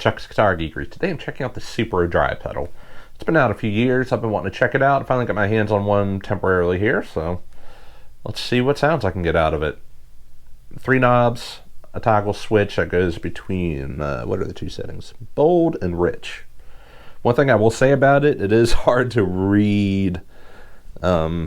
Chuck's Guitar Geekery. Today I'm checking out the Supro dry pedal. It's been out a few years. I've been wanting to check it out. I finally got my hands on one temporarily here, so let's see what sounds I can get out of it. 3 knobs, a toggle switch that goes between, what are the 2 settings? Bold and rich. One thing I will say about it, it is hard to read the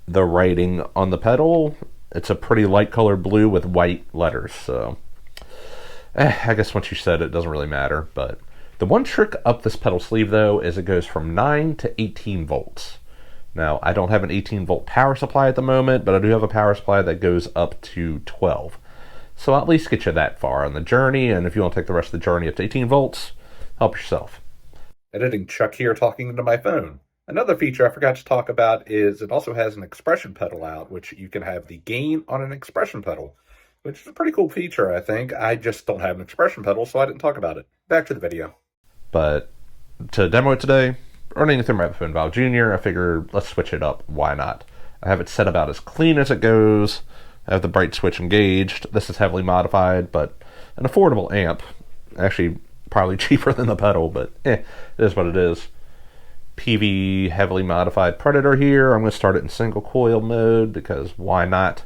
writing on the pedal. It's a pretty light colored blue with white letters, so I guess once you said it, it doesn't really matter. But the one trick up this pedal sleeve, though, is it goes from 9 to 18 volts. Now, I don't have an 18 volt power supply at the moment, but I do have a power supply that goes up to 12. So I'll at least get you that far on the journey, and if you want to take the rest of the journey up to 18 volts, help yourself. Editing Chuck here, talking into my phone. Another feature I forgot to talk about is it also has an expression pedal out, which you can have the gain on an expression pedal, which is a pretty cool feature, I think. I just don't have an expression pedal, so I didn't talk about it. Back to the video. But to demo it today, running through my phone Valve Jr., I figured let's switch it up. Why not? I have it set about as clean as it goes. I have the bright switch engaged. This is heavily modified, but an affordable amp. Actually, probably cheaper than the pedal, but it is what it is. PV heavily modified Predator here. I'm going to start it in single coil mode because why not?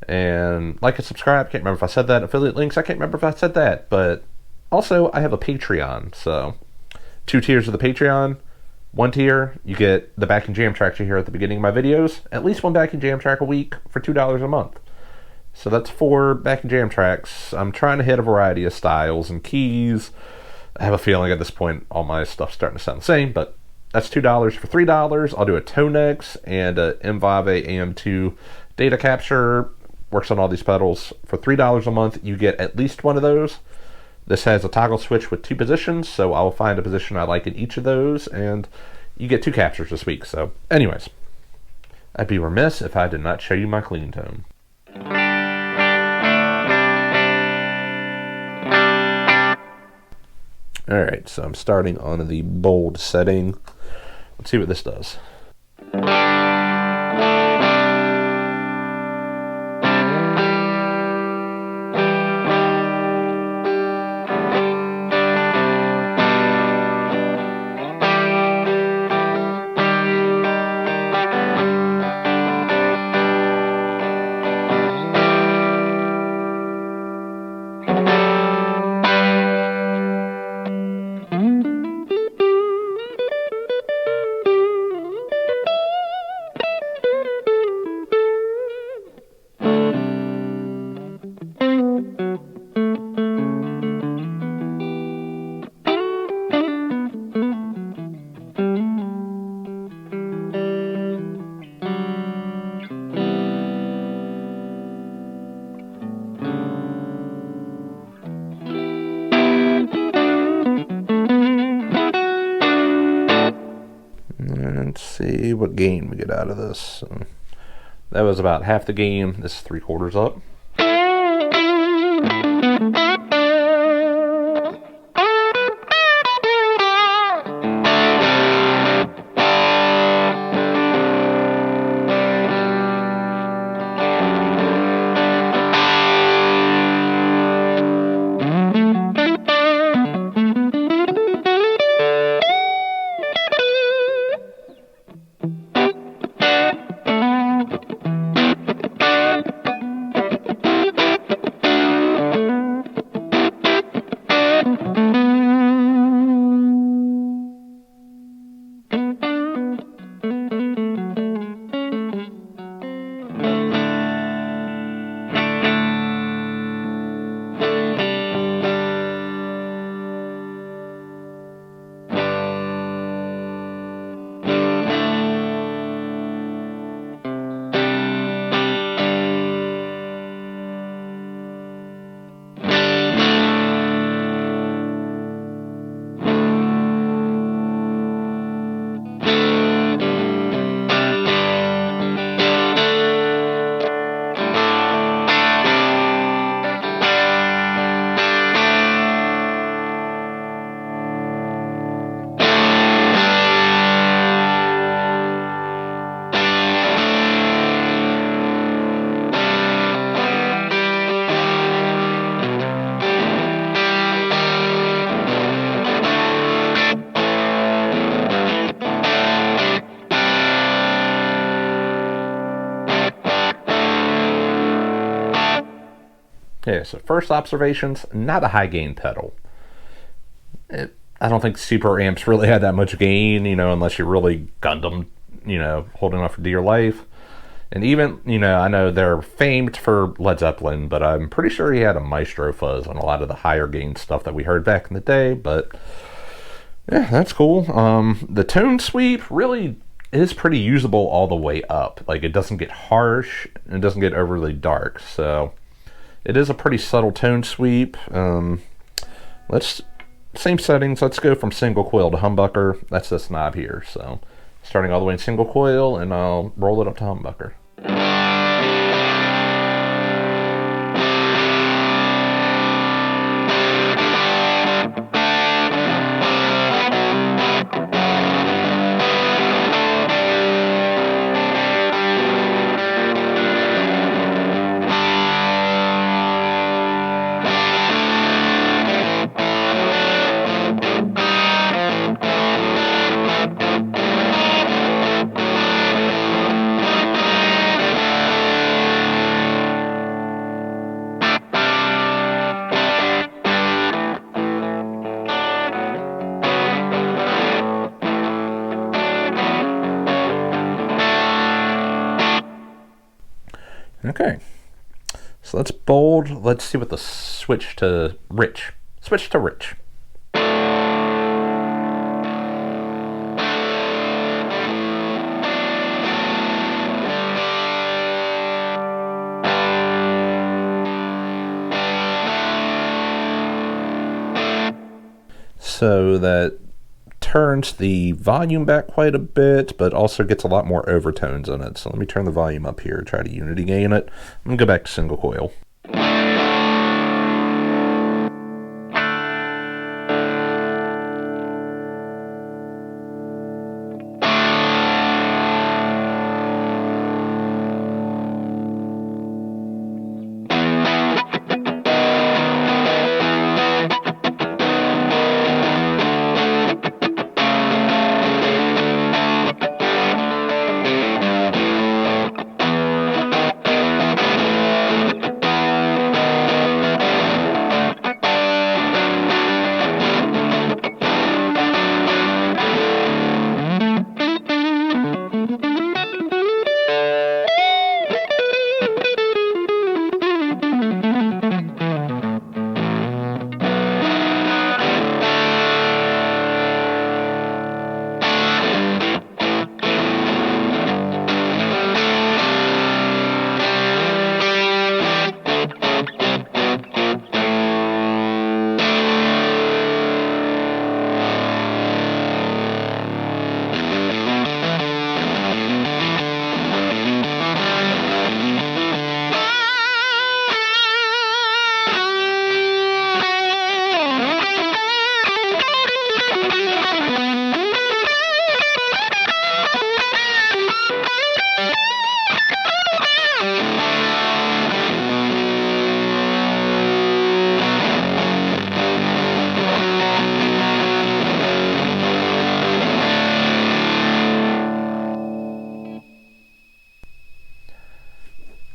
And like and subscribe. Can't remember if I said that. Affiliate links, I can't remember if I said that. But also, I have a Patreon. So 2 tiers of the Patreon. 1 tier, you get the backing jam tracks you hear at the beginning of my videos. At least 1 backing jam track a week for $2 a month. So that's 4 backing jam tracks. I'm trying to hit a variety of styles and keys. I have a feeling at this point all my stuff's starting to sound the same, but that's $2 for $3. I'll do a Tonex and a M5A AM2 data capture. Works on all these pedals. For $3 a month, you get at least 1 of those. This has a toggle switch with 2 positions, so I'll find a position I like in each of those, and you get 2 captures this week. So anyways, I'd be remiss if I did not show you my clean tone. Alright, so I'm starting on the bold setting. Let's see what this does. Let's see what gain we get out of this. That was about half the gain. This is 3/4 up. Okay, so first observations, not a high gain pedal. I don't think super amps really had that much gain, unless you really gunned them, holding on for dear life. And even, I know they're famed for Led Zeppelin, but I'm pretty sure he had a Maestro fuzz on a lot of the higher gain stuff that we heard back in the day, but yeah, that's cool. The tone sweep really is pretty usable all the way up. Like, it doesn't get harsh, and it doesn't get overly dark, so it is a pretty subtle tone sweep. Same settings, let's go from single coil to humbucker. That's this knob here, so starting all the way in single coil, and I'll roll it up to humbucker. Okay, so let's bold. Let's see what the switch to rich. Switch to rich. So that turns the volume back quite a bit, but also gets a lot more overtones in it. So let me turn the volume up here, try to unity gain it. I'm going to go back to single coil.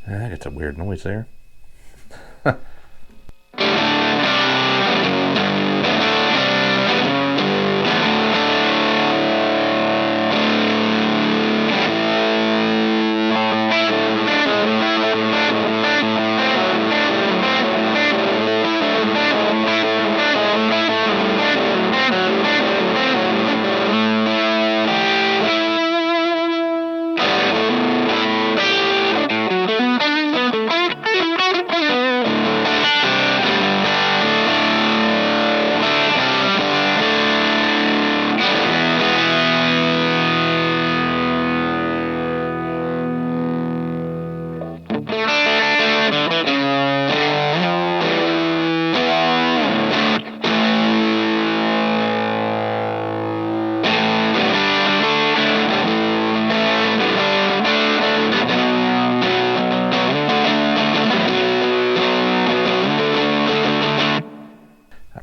That gets a weird noise there.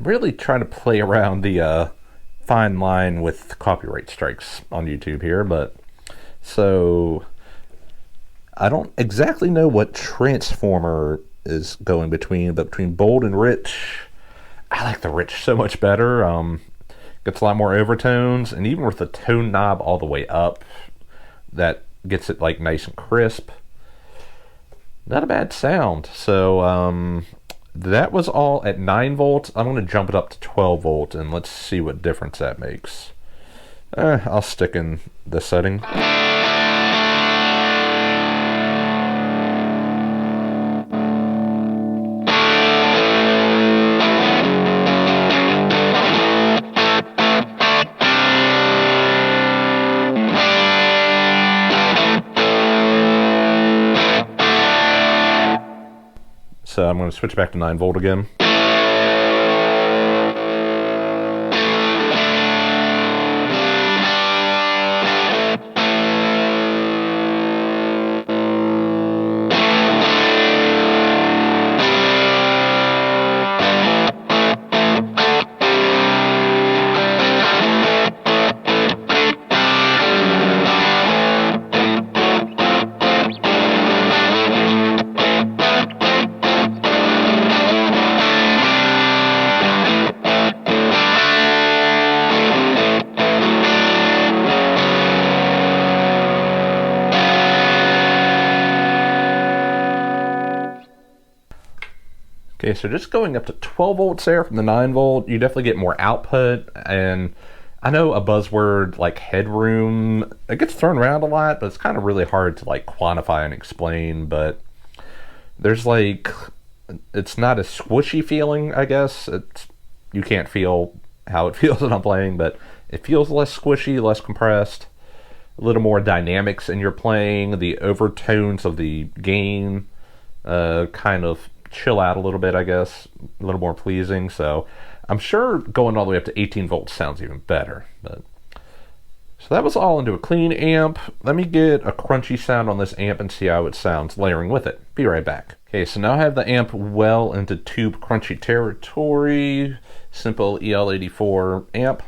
Really trying to play around the fine line with copyright strikes on YouTube here, but so I don't exactly know what transformer is going between, but between bold and rich, I like the rich so much better. Gets a lot more overtones, and even with the tone knob all the way up, that gets it like nice and crisp. Not a bad sound. So that was all at 9 volts. I'm going to jump it up to 12 volts, and let's see what difference that makes. I'll stick in this setting. So I'm going to switch back to 9 volt again. Okay, so just going up to 12 volts there from the 9 volt, you definitely get more output. And I know a buzzword like headroom, it gets thrown around a lot, but it's kind of really hard to like quantify and explain. But there's like, it's not a squishy feeling, I guess. You can't feel how it feels when I'm playing, but it feels less squishy, less compressed, a little more dynamics in your playing. The overtones of the gain kind of chill out a little bit, I guess, a little more pleasing. So I'm sure going all the way up to 18 volts sounds even better. But so that was all into a clean amp. Let me get a crunchy sound on this amp and see how it sounds layering with it. Be right back. Okay, so now I have the amp well into tube crunchy territory. Simple EL84 amp.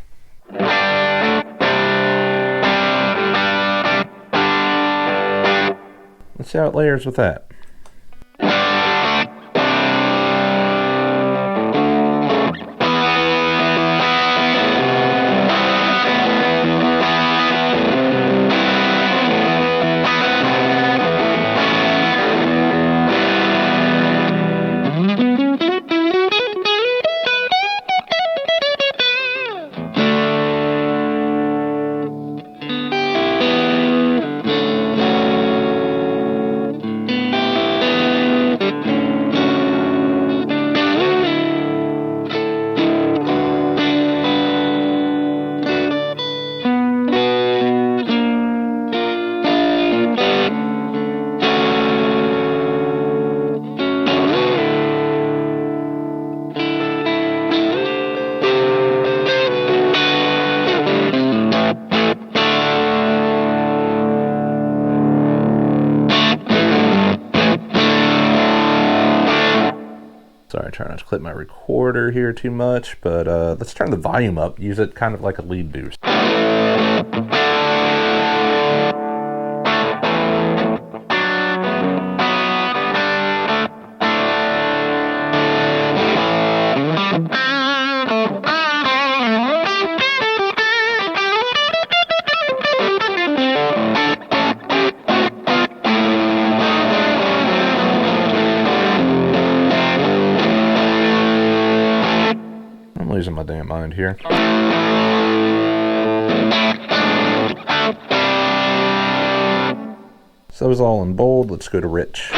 Let's see how it layers with that. Sorry, trying not to clip my recorder here too much, but let's turn the volume up, use it kind of like a lead boost. Losing my damn mind here. So it was all in bold. Let's go to rich.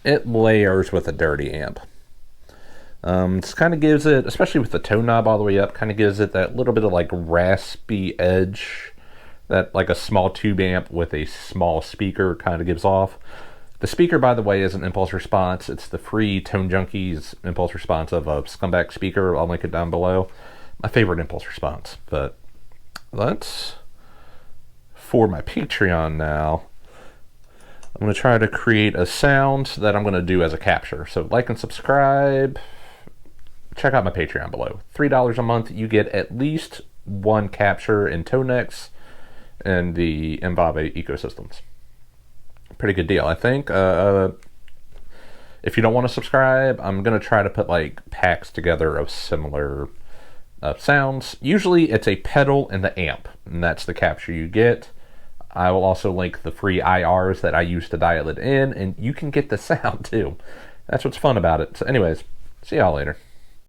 it layers with a dirty amp. This kind of gives it, especially with the tone knob all the way up, kind of gives it that little bit of like raspy edge that like a small tube amp with a small speaker kind of gives off. The speaker, by the way, is an impulse response. It's the free Tone Junkies impulse response of a Scumbag speaker. I'll link it down below. My favorite impulse response. But let's, for my Patreon now, I'm going to try to create a sound that I'm going to do as a capture. So like and subscribe. Check out my Patreon below. $3 a month, you get at least one capture in Tonex and the Mvave ecosystems. Pretty good deal, I think. If you don't want to subscribe, I'm going to try to put like packs together of similar sounds. Usually it's a pedal and the amp, and that's the capture you get. I will also link the free IRs that I use to dial it in, and you can get the sound too. That's what's fun about it. So anyways, see y'all later.